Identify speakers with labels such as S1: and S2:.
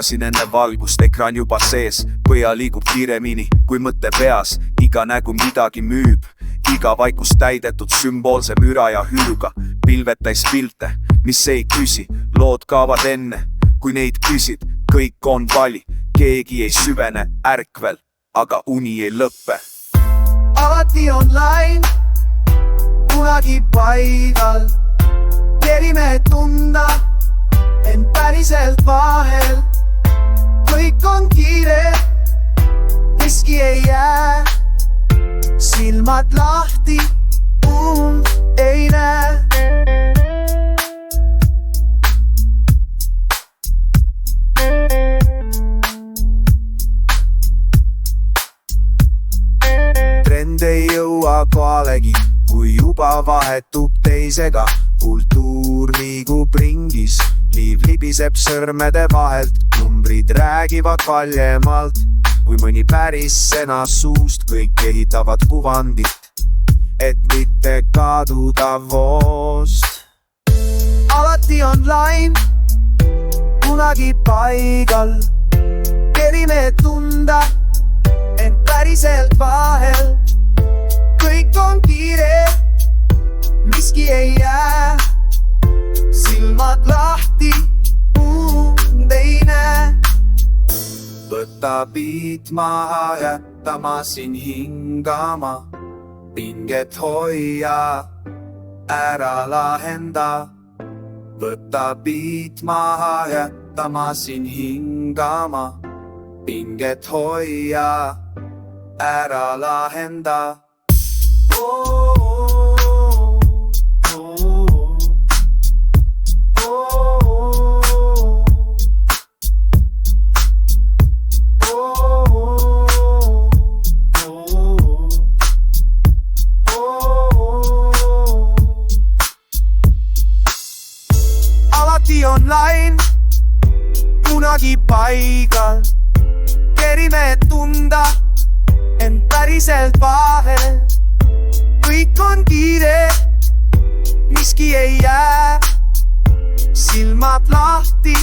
S1: ärkasin enne valgust, ekraan juba sees, põja liigub kiiremini kui mõte peas, iga nägu midagi müüb, iga vaikus täidetud sümboolse müra ja hüüga, pilved täis pilte, mis ei küsi, lood kaovad enne, kui neid küsid, kõik on vali, keegi ei süvene ärkvel, aga uni ei lõppe.
S2: Alati online, kunagi paigal, kerime tunda, ent päriselt vahel. Kõik on kiire, miski ei jää, silmad lahti, ei näe. Trend ei jõua kohalegi, kui juba vahetub teisega. Kultuur liigub ringis, liiv libiseb sõrmede vahelt, numbrid räägivad valjemalt, kui mõni päris sõna suust, kõik ehitavad kuvandit, et mitte kaduda voost. Alati online, kunagi paigal, kerime tunda, ent päriselt vahel. Kõik on kiire, miski ei jää, silmad lahti, ei näe. Võta beat maha, jätta ma siin hingama, pinget hoia, ära lahenda. Võta beat maha, jätta ma siin hingama, pinget hoia, ära lahenda. Alati online, kunagi paigal, kerime tunda, ent päriselt vahel. Kõik on kiire, miski ei jää, silmad lahti.